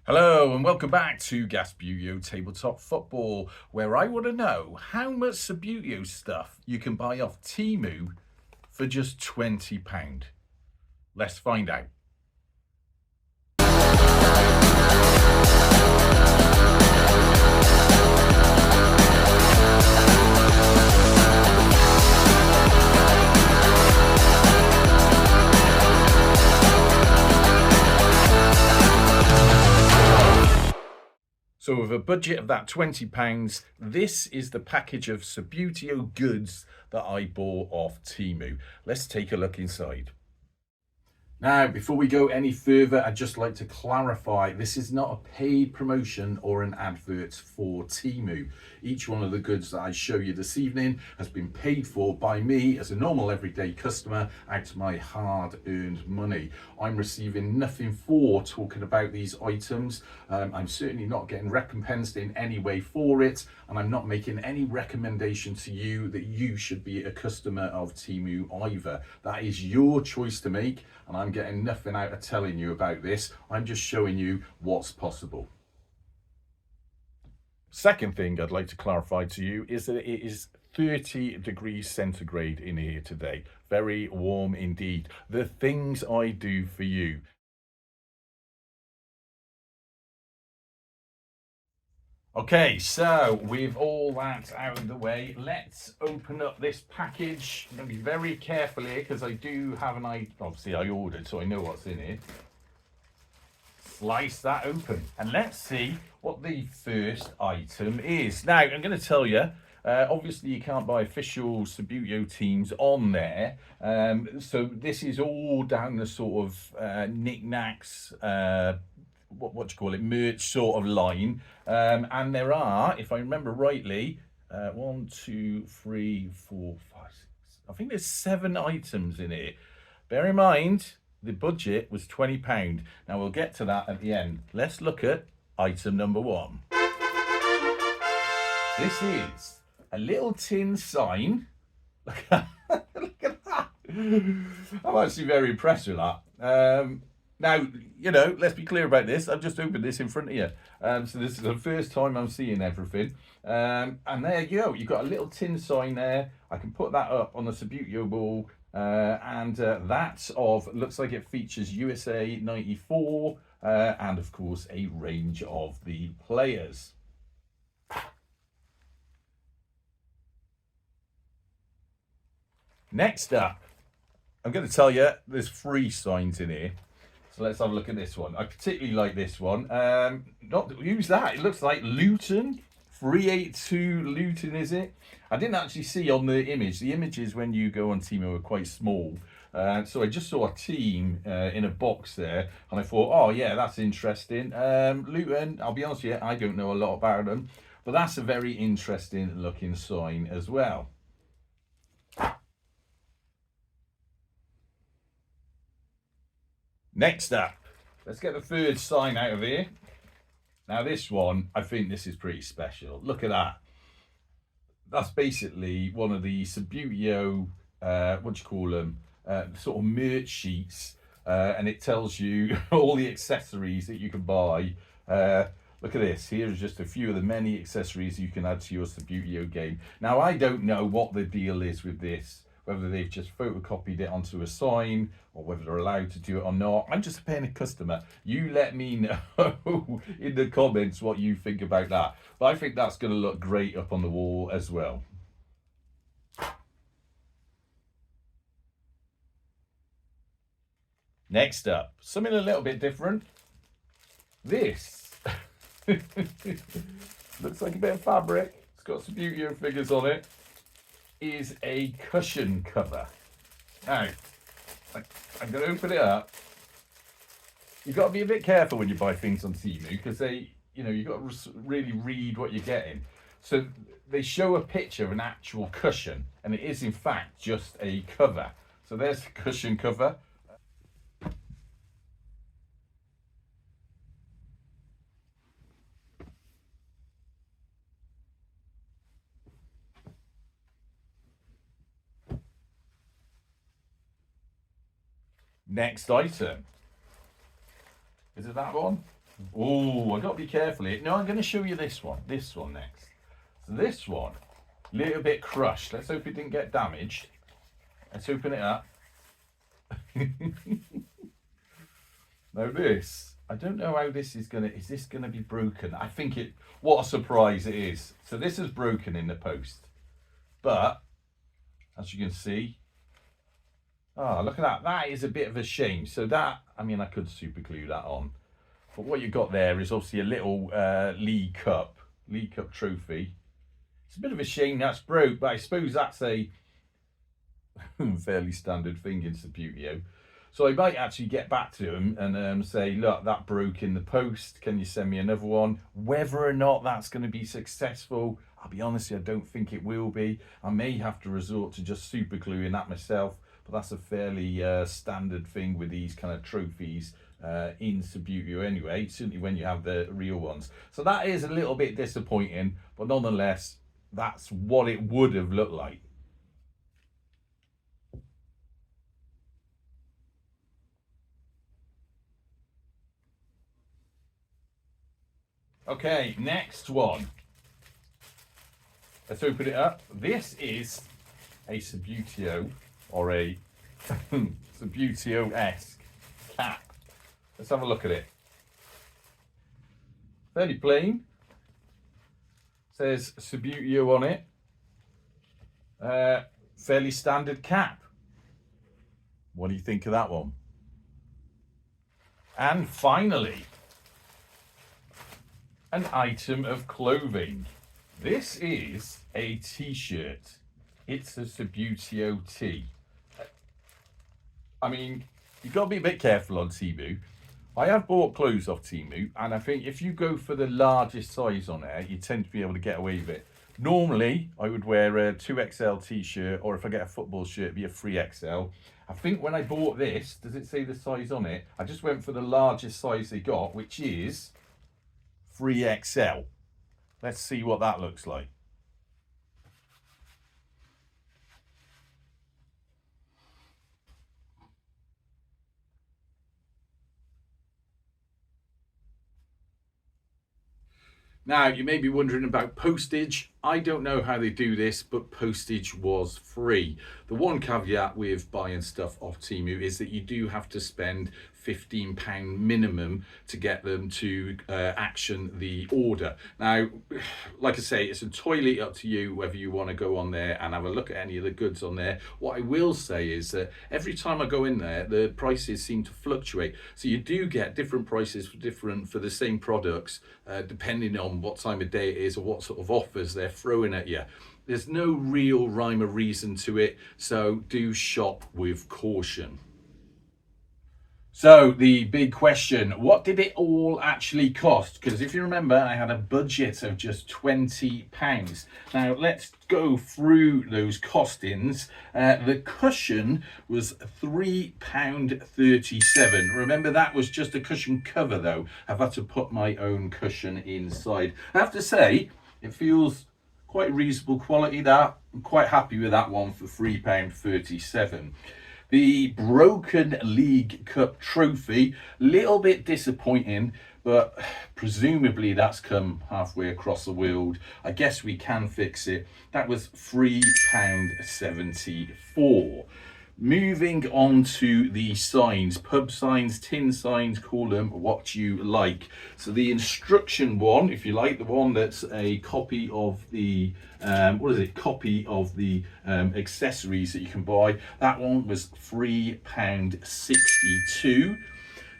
Hello and welcome back to SUBBUTEO Tabletop Football, where I want to know how much SUBBUTEO stuff you can buy off TEMU for just £20. Let's find out. So with a budget of that £20, this is the package of SUBBUTEO goods that I bought off TEMU. Let's take a look inside. Now, before we go any further, I'd just like to clarify, this is not a paid promotion or an advert for TEMU. Each one of the goods that I show you this evening has been paid for by me as a normal everyday customer out of my hard-earned money. I'm receiving nothing for talking about these items. I'm certainly not getting recompensed in any way for it, and I'm not making any recommendation to you that you should be a customer of TEMU either. That is your choice to make, and I'm getting nothing out of telling you about this. I'm just showing you what's possible. Second thing I'd like to clarify to you is that it is 30 degrees centigrade in here today. Very warm indeed. The things I do for you. Okay, so with all that out of the way, let's open up this package. I'm going to be very careful here because I do have obviously I ordered, so I know what's in it. Slice that open and let's see what the first item is. Now, I'm going to tell you, obviously you can't buy official SUBBUTEO teams on there. So this is all down the sort of knickknacks, what do you call it, merch sort of line. And there are, if I remember rightly, 1, 2, 3, 4, 5, 6. I think there's 7 items in here. Bear in mind, the budget was £20. Now we'll get to that at the end. Let's look at item number 1. This is a little tin sign. Look at that. I'm actually very impressed with that. Now, you know, let's be clear about this. I've just opened this in front of you. So this is the first time I'm seeing everything. And there you go. You've got a little tin sign there. I can put that up on the SUBBUTEO wall. That looks like it features USA 94 and, of course, a range of the players. Next up, I'm going to tell you there's 3 signs in here. So let's have a look at this one. I particularly like this one. Who's that? It looks like Luton. 382 Luton, is it? I didn't actually see on the image. The images when you go on TEMU are quite small. So I just saw a team in a box there. And I thought, oh yeah, that's interesting. Luton, I'll be honest with you, I don't know a lot about them. But that's a very interesting looking sign as well. Next up, let's get the third sign out of here. Now this one, I think this is pretty special. Look at that. That's basically one of the SUBBUTEO, what do you call them, sort of merch sheets. And it tells you all the accessories that you can buy. Look at this. Here's just a few of the many accessories you can add to your SUBBUTEO game. Now, I don't know what the deal is with this, whether they've just photocopied it onto a sign or whether they're allowed to do it or not. I'm just a paying customer. You let me know in the comments what you think about that. But I think that's going to look great up on the wall as well. Next up, something a little bit different. This looks like a bit of fabric. It's got SUBBUTEO figures on it. Is a cushion cover. Now, I'm going to open it up. You've got to be a bit careful when you buy things on TEMU because you've got to really read what you're getting. So they show a picture of an actual cushion, and it is in fact just a cover. So there's the cushion cover. Next item. Is it that one? Oh, I got to be careful here. No, I'm going to show you this one next. So this one, a little bit crushed. Let's hope it didn't get damaged. Let's open it up. Now this, I don't know how this is is this gonna be broken? I think it, what a surprise it is. So this is broken in the post, but as you can see, oh, look at that. That is a bit of a shame. So that, I mean, I could super glue that on, but what you got there is obviously a little League Cup trophy. It's a bit of a shame that's broke, but I suppose that's a fairly standard thing in Subbuteo. So I might actually get back to him and say, look, that broke in the post. Can you send me another one? Whether or not that's going to be successful, I'll be honest, I don't think it will be. I may have to resort to just super gluing that myself, but that's a fairly standard thing with these kind of trophies in Subbuteo anyway, certainly when you have the real ones. So that is a little bit disappointing, but nonetheless, that's what it would have looked like. Okay, next one. Let's open it up. This is a Subbuteo, or a Subbuteo-esque cap. Let's have a look at it. Fairly plain. Says Subbuteo on it. Fairly standard cap. What do you think of that one? And finally, an item of clothing. This is a t-shirt. It's a Subbuteo tee. I mean, you've got to be a bit careful on Temu. I have bought clothes off Temu, and I think if you go for the largest size on there, you tend to be able to get away with it. Normally, I would wear a 2XL t-shirt, or if I get a football shirt, it'd be a 3XL. I think when I bought this, does it say the size on it? I just went for the largest size they got, which is 3XL. Let's see what that looks like. Now, you may be wondering about postage. I don't know how they do this, but postage was free. The one caveat with buying stuff off Temu is that you do have to spend £15 minimum to get them to action the order. Now, like I say, it's entirely up to you whether you want to go on there and have a look at any of the goods on there. What I will say is that every time I go in there, the prices seem to fluctuate. So you do get different prices for the same products, depending on what time of day it is or what sort of offers they're throwing at you. There's no real rhyme or reason to it, so do shop with caution. So the big question, what did it all actually cost? Because if you remember, I had a budget of just £20. Now let's go through those costings. The cushion was £3.37. Remember, that was just a cushion cover though. I've had to put my own cushion inside. I have to say, it feels quite reasonable quality. That I'm quite happy with that one for £3.37. The broken League Cup trophy, little bit disappointing, but presumably that's come halfway across the world. I guess we can fix it. That was £3.74. Moving on to the signs, pub signs, tin signs, call them what you like. So the instruction one, if you like, the one that's a copy of the copy of the accessories that you can buy, that one was £3.62.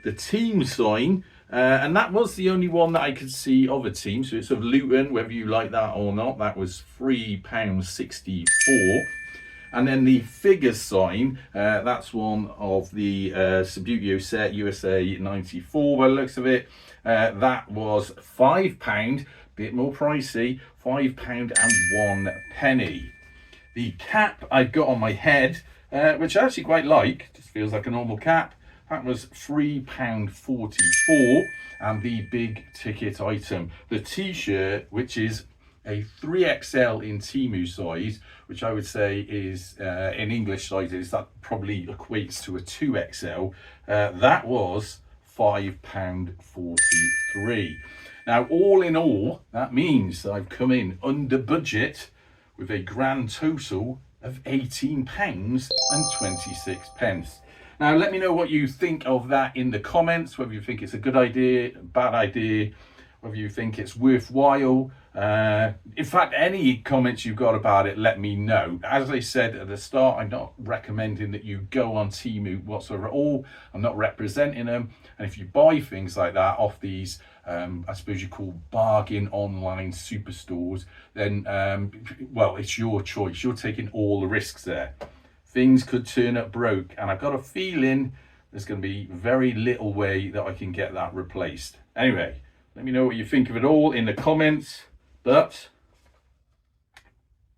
The team sign, and that was the only one that I could see of a team, so it's of Luton, whether you like that or not, that was £3.64. And then the figure sign, that's one of the Subbuteo set USA 94 by the looks of it. That was £5, bit more pricey, £5.01. The cap I've got on my head, which I actually quite like, just feels like a normal cap, that was £3.44. And the big ticket item, the t-shirt, which is a 3XL in Temu size, which I would say is in English sizes, that probably equates to a 2XL. That was £5.43. Now, all in all, that means that I've come in under budget with a grand total of £18.26. Now, let me know what you think of that in the comments, whether you think it's a good idea, bad idea, whether you think it's worthwhile. In fact, any comments you've got about it, let me know. As I said at the start, I'm not recommending that you go on Temu whatsoever at all. I'm not representing them. And if you buy things like that off these, I suppose you call bargain online superstores, then, well, it's your choice. You're taking all the risks there. Things could turn up broke, and I've got a feeling there's going to be very little way that I can get that replaced. Anyway, let me know what you think of it all in the comments, but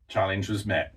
challenge was met.